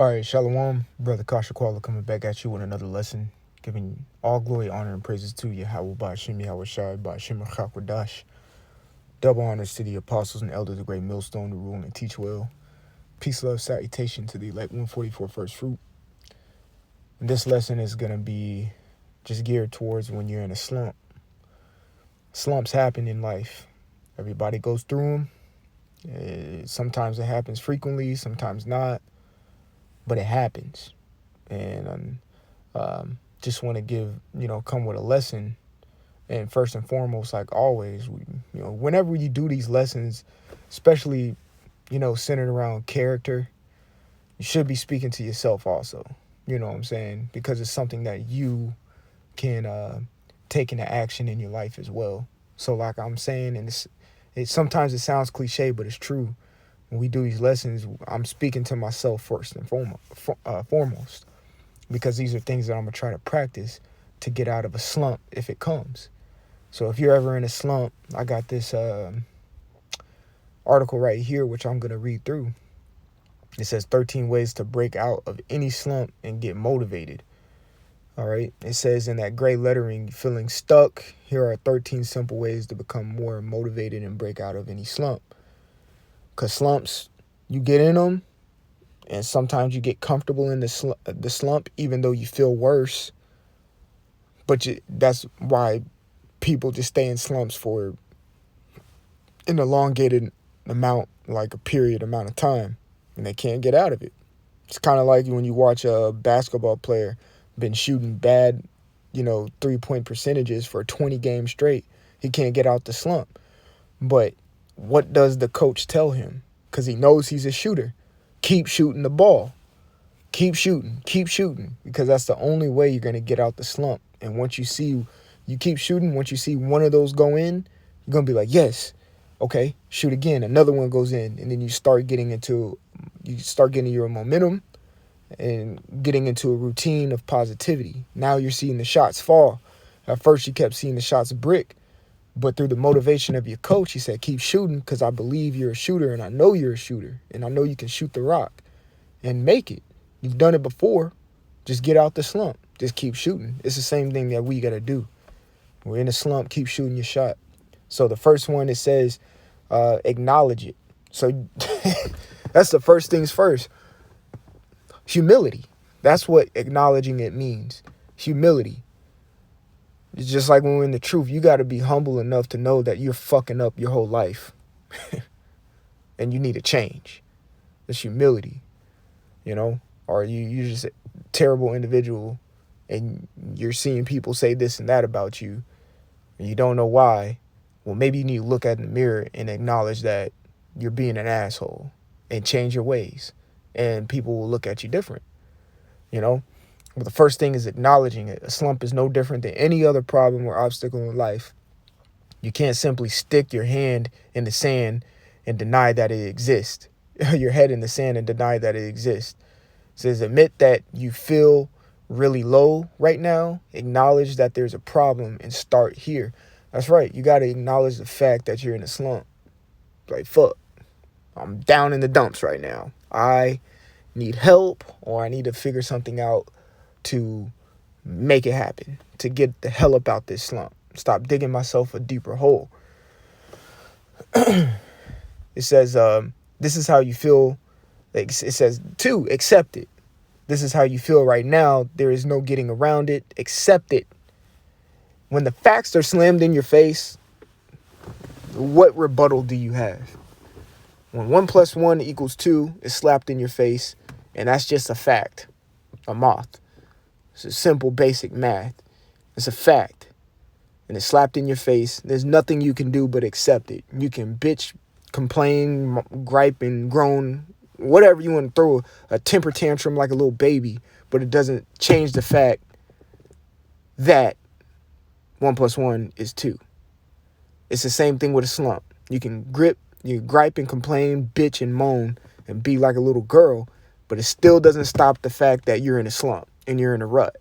All right, Shalom, Brother Kasha Kwala coming back at you with another lesson, giving all glory, honor, and praises to Yahweh Ba'Shem Yahweh Shai Ba'Shem Chakwadash. Double honors to the apostles and elders of Great Millstone to rule and teach well. Peace, love, salutation to the elect 144 first fruit. And this lesson is going to be just geared towards when you're in a slump. Slumps happen in life. Everybody goes through them. Sometimes it happens frequently, sometimes not. But it happens, and just want to come with a lesson. And first and foremost, like always, whenever you do these lessons, especially, centered around character, you should be speaking to yourself also. You know what I'm saying? Because it's something that you can take into action in your life as well. So like I'm saying, and sometimes it sounds cliche, but it's true. When we do these lessons, I'm speaking to myself first and foremost, because these are things that I'm going to try to practice to get out of a slump if it comes. So if you're ever in a slump, I got this article right here, which I'm going to read through. It says 13 ways to break out of any slump and get motivated. All right. It says in that gray lettering, feeling stuck, here are 13 simple ways to become more motivated and break out of any slump. Because slumps, you get in them, and sometimes you get comfortable in the slump, even though you feel worse. But that's why people just stay in slumps for an elongated amount of time, and they can't get out of it. It's kind of like when you watch a basketball player been shooting bad, 3-point percentages for 20 games straight. He can't get out the slump. But what does the coach tell him? Because he knows he's a shooter. Keep shooting the ball. Keep shooting. Because that's the only way you're going to get out the slump. And once you keep shooting, once you see one of those go in, you're going to be like, yes, okay, shoot again. Another one goes in. And then you start getting your momentum and getting into a routine of positivity. Now you're seeing the shots fall. At first you kept seeing the shots brick. But through the motivation of your coach, he said, keep shooting because I believe you're a shooter and I know you're a shooter and I know you can shoot the rock and make it. You've done it before. Just get out the slump. Just keep shooting. It's the same thing that we got to do. We're in a slump. Keep shooting your shot. So the first one, it says, acknowledge it. So that's the first things first. Humility. That's what acknowledging it means. Humility. It's just like when we're in the truth, you got to be humble enough to know that you're fucking up your whole life and you need a change. It's humility, or you're just a terrible individual and you're seeing people say this and that about you and you don't know why. Well, maybe you need to look at in the mirror and acknowledge that you're being an asshole and change your ways and people will look at you different, Well, the first thing is acknowledging it. A slump is no different than any other problem or obstacle in life. You can't simply stick your hand in the sand and deny that it exists. Your head in the sand and deny that it exists. It says admit that you feel really low right now. Acknowledge that there's a problem and start here. That's right. You got to acknowledge the fact that you're in a slump. Like, fuck, I'm down in the dumps right now. I need help or I need to figure something out to make it happen, to get the hell up out this slump. Stop digging myself a deeper hole. It says, this is how you feel. It says, 2, accept it. This is how you feel right now. There is no getting around it. Accept it. When the facts are slammed in your face, what rebuttal do you have? When 1 + 1 = 2 is slapped in your face, and that's just a fact, a moth. It's a simple, basic math. It's a fact. And it's slapped in your face. There's nothing you can do but accept it. You can bitch, complain, gripe, and groan, whatever you want to throw a temper tantrum like a little baby, but it doesn't change the fact that 1 + 1 = 2. It's the same thing with a slump. You can gripe and complain, bitch and moan, and be like a little girl, but it still doesn't stop the fact that you're in a slump and you're in a rut.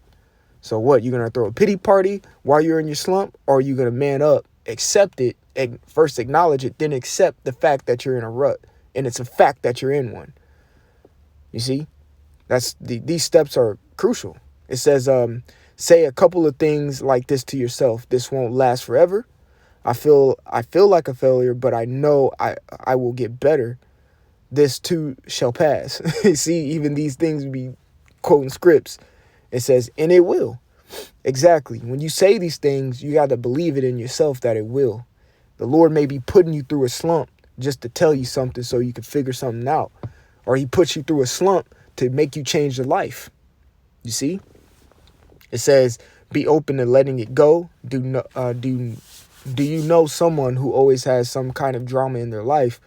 So what, you're going to throw a pity party while you're in your slump, or are you going to man up, accept it, first acknowledge it, then accept the fact that you're in a rut, and it's a fact that you're in one. You see? These steps are crucial. It says, say a couple of things like this to yourself. This won't last forever. I feel like a failure, but I know I will get better. This too shall pass. See, even these things be quoting scripts. It says, and it will. Exactly. When you say these things, you got to believe it in yourself that it will. The Lord may be putting you through a slump just to tell you something so you can figure something out. Or he puts you through a slump to make you change your life. You see? It says, be open to letting it go. Do you know someone who always has some kind of drama in their life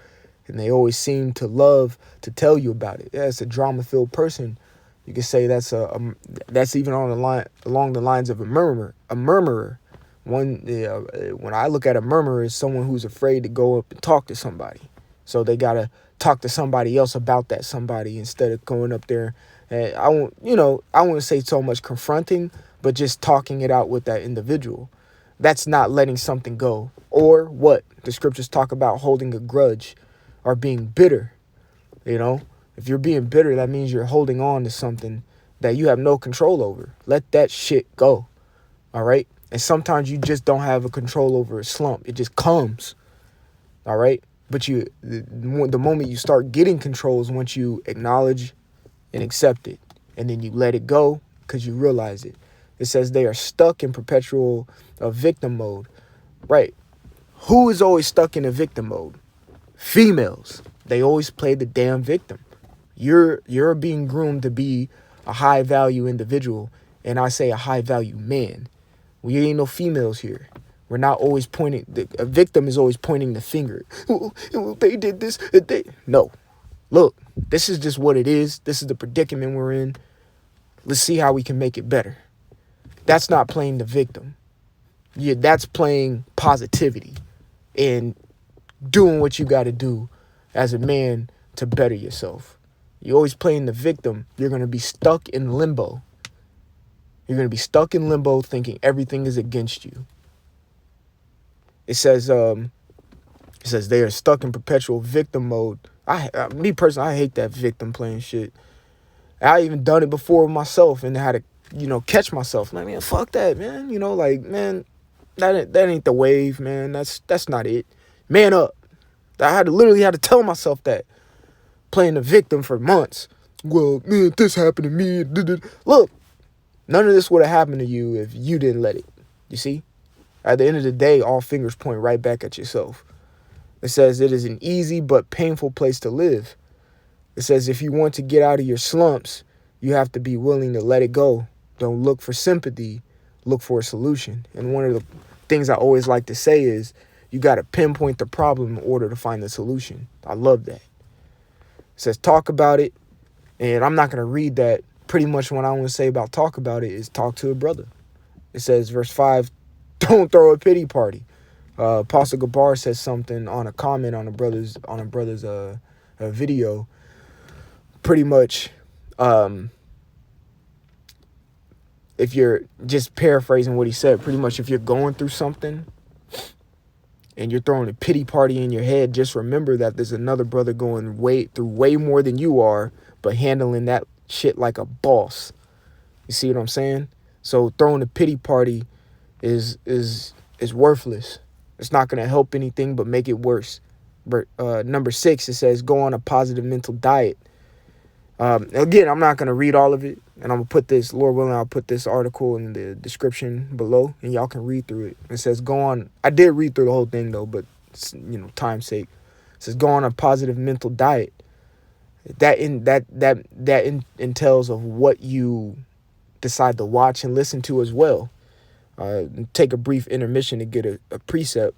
and they always seem to love to tell you about it? Yeah, it's a drama-filled person. You could say that's even on the line along the lines of a murmurer. A murmurer. When I look at a murmurer, is someone who's afraid to go up and talk to somebody. So they gotta talk to somebody else about that somebody instead of going up there. And I wouldn't say so much confronting, but just talking it out with that individual. That's not letting something go. Or what? The scriptures talk about holding a grudge or being bitter. If you're being bitter, that means you're holding on to something that you have no control over. Let that shit go. All right. And sometimes you just don't have a control over a slump. It just comes. All right. But the moment you start getting control is once you acknowledge and accept it. And then you let it go because you realize it. It says they are stuck in perpetual victim mode. Right. Who is always stuck in a victim mode? Females. They always play the damn victim. You're being groomed to be a high value individual. And I say a high value man. We ain't no females here. We're not always pointing. A victim is always pointing the finger. Well, they did this. No. Look, this is just what it is. This is the predicament we're in. Let's see how we can make it better. That's not playing the victim. Yeah, that's playing positivity and doing what you got to do as a man to better yourself. You're always playing the victim. You're going to be stuck in limbo. You're going to be stuck in limbo thinking everything is against you. It says they are stuck in perpetual victim mode. Me personally, I hate that victim playing shit. I even done it before myself and had to, catch myself. Like, man, fuck that, man. Man, that ain't the wave, man. That's not it. Man up. I literally had to tell myself that. Playing the victim for months. Well, man, this happened to me. Look, none of this would have happened to you if you didn't let it. You see? At the end of the day, all fingers point right back at yourself. It says it is an easy but painful place to live. It says if you want to get out of your slumps, you have to be willing to let it go. Don't look for sympathy. Look for a solution. And one of the things I always like to say is you got to pinpoint the problem in order to find the solution. I love that. It says talk about it. And I'm not going to read that. Pretty much what I want to say about talk about it is talk to a brother. It says verse 5, don't throw a pity party. Apostle Gabar says something on a comment on a brother's video. Pretty much, if you're just paraphrasing what he said, pretty much if you're going through something and you're throwing a pity party in your head, just remember that there's another brother going through way more than you are, but handling that shit like a boss. You see what I'm saying? So throwing a pity party is worthless. It's not going to help anything but make it worse. But number 6, it says go on a positive mental diet. Again, I'm not going to read all of it, and I'm going to put this, Lord willing, I'll put this article in the description below, and y'all can read through it. It says go on. I did read through the whole thing, though, but, time's sake. It says go on a positive mental diet. That entails of what you decide to watch and listen to as well. Take a brief intermission to get a precept.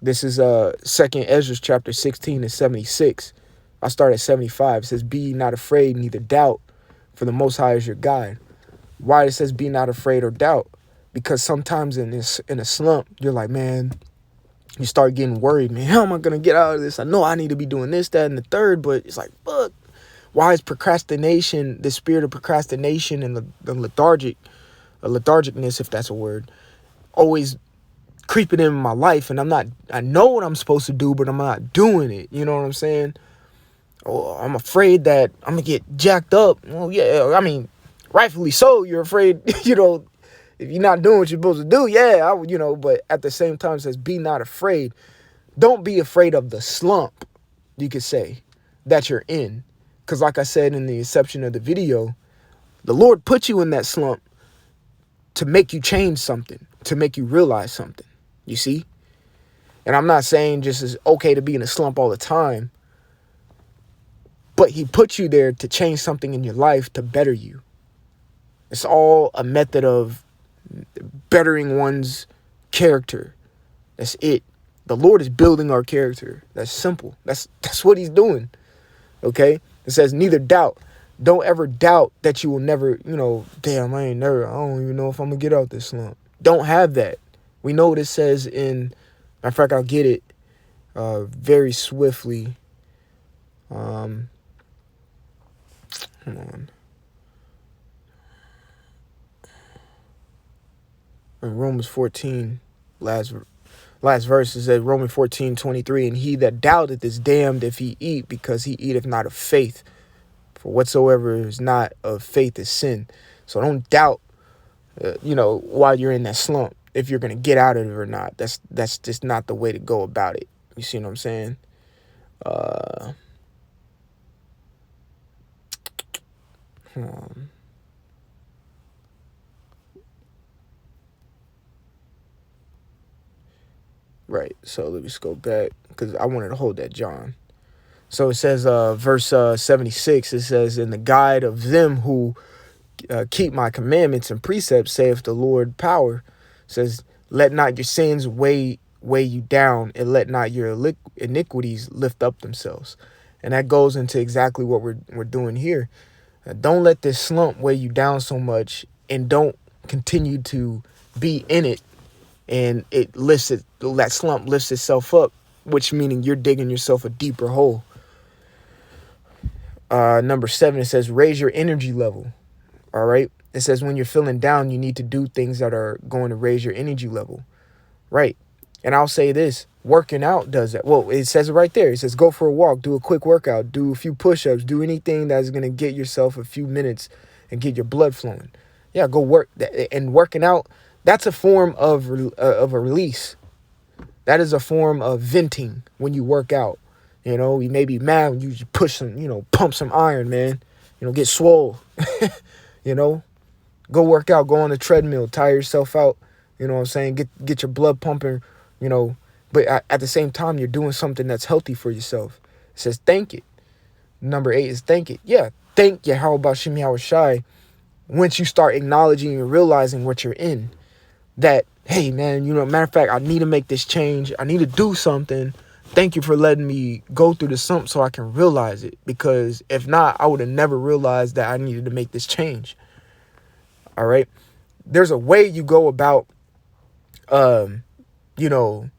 This is 2nd Ezra chapter 16 and 76. I start at 75. It says, be ye not afraid, neither doubt, for the Most High is your guide. Why it says be not afraid or doubt? Because sometimes in a slump, you're like, man, you start getting worried, man, how am I going to get out of this? I know I need to be doing this, that, and the third, but it's like, fuck. Why is procrastination, the spirit of procrastination and the lethargicness, if that's a word, always creeping in my life? And I know what I'm supposed to do, but I'm not doing it. You know what I'm saying? Oh, I'm afraid that I'm gonna get jacked up. Well, yeah, I mean, rightfully so. You're afraid, you know, if you're not doing what you're supposed to do, yeah, I would, you know, but at the same time it says be not afraid. Don't be afraid of the slump, you could say, that you're in. Because like I said in the inception of the video, the Lord put you in that slump to make you change something, to make you realize something, you see? And I'm not saying just it's okay to be in a slump all the time, but he put you there to change something in your life to better you. It's all a method of bettering one's character. That's it. The Lord is building our character. That's simple. That's what he's doing. Okay? It says neither doubt. Don't ever doubt that you will never, you know, damn, I don't even know if I'm going to get out this slump. Don't have that. We know what it says in, matter of fact, I'll get it very swiftly. Hold on. In Romans 14, last verse, is that Romans 14:23, and he that doubteth is damned if he eat, because he eateth not of faith. For whatsoever is not of faith is sin. So don't doubt, you know, while you're in that slump, if you're going to get out of it or not. That's just not the way to go about it. You see what I'm saying? Hold on. Right, so let me just go back, because I wanted to hold that John. So it says, verse 76, it says, in the guide of them who keep my commandments and precepts, saith the Lord power, says, let not your sins weigh you down, and let not your iniquities lift up themselves. And that goes into exactly what we're doing here. Don't let this slump weigh you down so much, and don't continue to be in it. And that slump lifts itself up, which meaning you're digging yourself a deeper hole. Number 7, it says, raise your energy level. All right. It says when you're feeling down, you need to do things that are going to raise your energy level. Right. And I'll say this, working out does that. Well, it says it right there. It says, go for a walk, do a quick workout, do a few push-ups, do anything that's going to get yourself a few minutes and get your blood flowing. Yeah, go work. And working out, that's a form of a release. That is a form of venting when you work out. You know, you may be mad when you push some, you know, pump some iron, man. You know, get swole. You know, go work out, go on the treadmill, tire yourself out. You know what I'm saying? Get your blood pumping, you know. But at the same time, you're doing something that's healthy for yourself. It says thank it. Number 8 is thank it. Yeah, thank you. How about Shimi Hawashai? Once you start acknowledging and realizing what you're in, that, hey, man, you know, matter of fact, I need to make this change. I need to do something. Thank you for letting me go through the slump so I can realize it. Because if not, I would have never realized that I needed to make this change. All right. There's a way you go about, you know,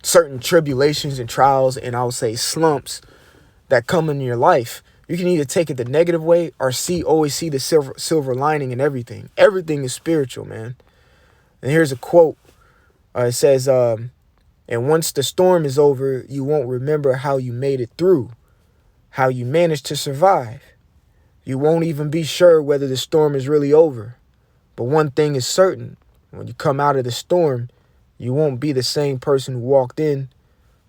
certain tribulations and trials, and I would say slumps that come in your life. You can either take it the negative way or always see the silver lining in everything. Everything is spiritual, man. And here's a quote. It says, and once the storm is over, you won't remember how you made it through, how you managed to survive. You won't even be sure whether the storm is really over. But one thing is certain. When you come out of the storm, you won't be the same person who walked in.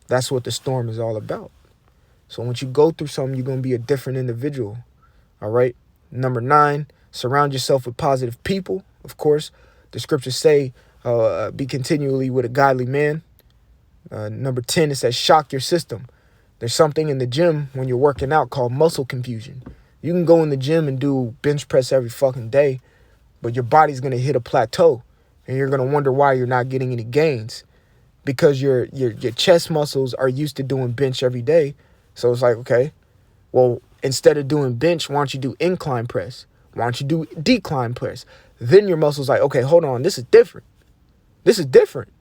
That's what the storm is all about. So once you go through something, you're going to be a different individual. All right. Number 9, surround yourself with positive people. Of course, the scriptures say, be continually with a godly man. Number 10, it says, shock your system. There's something in the gym when you're working out called muscle confusion. You can go in the gym and do bench press every fucking day, but your body's going to hit a plateau and you're going to wonder why you're not getting any gains, because your chest muscles are used to doing bench every day. So it's like, okay, well, instead of doing bench, why don't you do incline press? Why don't you do decline press? Then your muscles like, okay, hold on, this is different. This is different.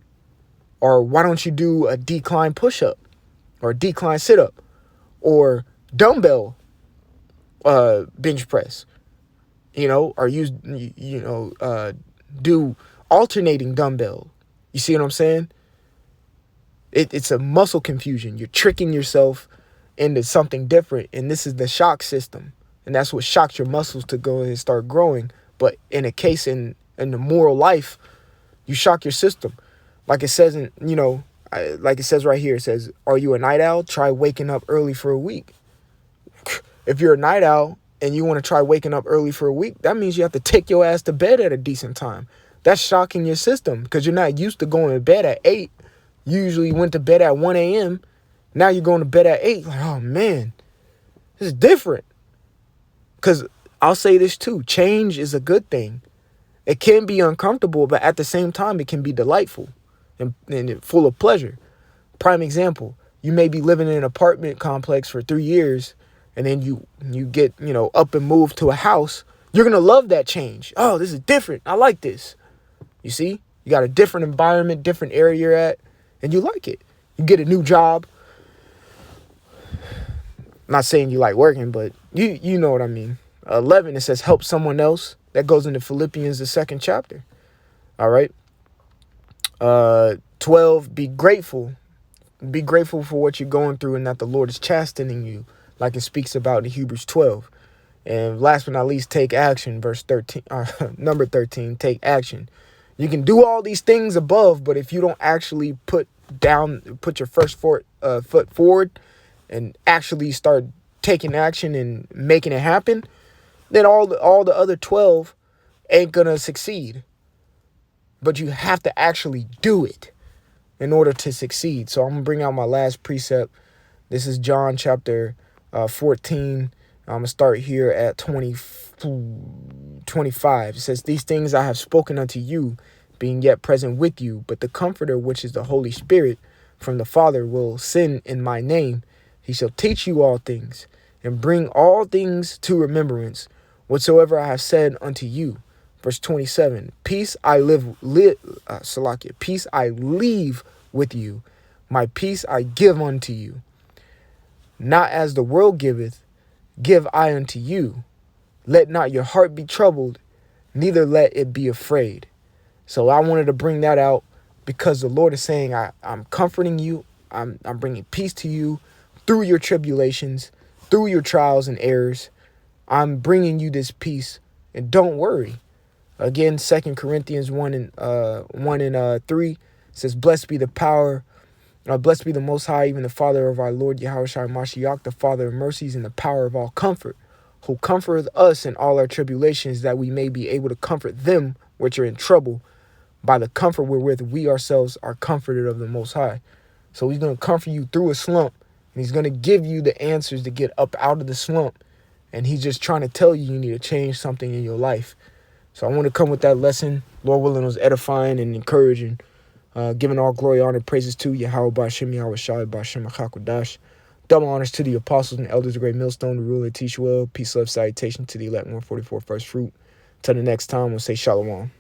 Or why don't you do a decline push-up or a decline sit-up or dumbbell bench press, you know, or use, do alternating dumbbell. You see what I'm saying? It's a muscle confusion. You're tricking yourself into something different. And this is the shock system. And that's what shocks your muscles to go and start growing. But in a case in the moral life, you shock your system. Like it says like it says right here, it says, are you a night owl? Try waking up early for a week. If you're a night owl and you want to try waking up early for a week, that means you have to take your ass to bed at a decent time. That's shocking your system because you're not used to going to bed at 8. You usually went to bed at 1 a.m. Now you're going to bed at 8. Like, oh, man, this is different. Because I'll say this too. Change is a good thing. It can be uncomfortable, but at the same time, it can be delightful and full of pleasure. Prime example, you may be living in an apartment complex for 3 years, and then you get, up and move to a house. You're going to love that change. Oh, this is different. I like this. You see, you got a different environment, different area you're at, and you like it. You get a new job. I'm not saying you like working, but you know what I mean. 11, it says help someone else. That goes into Philippians, the 2nd chapter. All right. 12, be grateful. Be grateful for what you're going through and that the Lord is chastening you, like it speaks about in Hebrews 12. And last but not least, take action. Verse 13, number 13, take action. You can do all these things above, but if you don't actually put your first foot forward and actually start taking action and making it happen, then all the other 12 ain't gonna succeed. But you have to actually do it in order to succeed. So I'm gonna bring out my last precept. This is John chapter 14. I'm gonna start here at 25. It says, these things I have spoken unto you, being yet present with you, but the Comforter, which is the Holy Spirit from the Father, will send in my name. He shall teach you all things and bring all things to remembrance, whatsoever I have said unto you. Verse 27, peace I peace I leave with you. My peace I give unto you. Not as the world giveth, give I unto you. Let not your heart be troubled, neither let it be afraid. So I wanted to bring that out because the Lord is saying, I'm comforting you. I'm bringing peace to you through your tribulations, through your trials and errors. I'm bringing you this peace, and don't worry. Again, 2 Corinthians 1 and 3 says, blessed be the Most High, even the Father of our Lord Yahushua Mashiach, the Father of mercies and the power of all comfort, who comforteth us in all our tribulations, that we may be able to comfort them which are in trouble by the comfort wherewith we ourselves are comforted of the Most High. So he's going to comfort you through a slump, and he's going to give you the answers to get up out of the slump. And he's just trying to tell you need to change something in your life. So I want to come with that lesson. Lord willing, it was edifying and encouraging. Giving all glory, honor, praises to Yahweh Ba'Shem, Yahweh Shai Ba'Shem HaKakodash. Double honors to the apostles and elders of Great Millstone, the ruler, teach well. Peace, love, salutation to the elect 144 first fruit. Till the next time, we'll say shalom.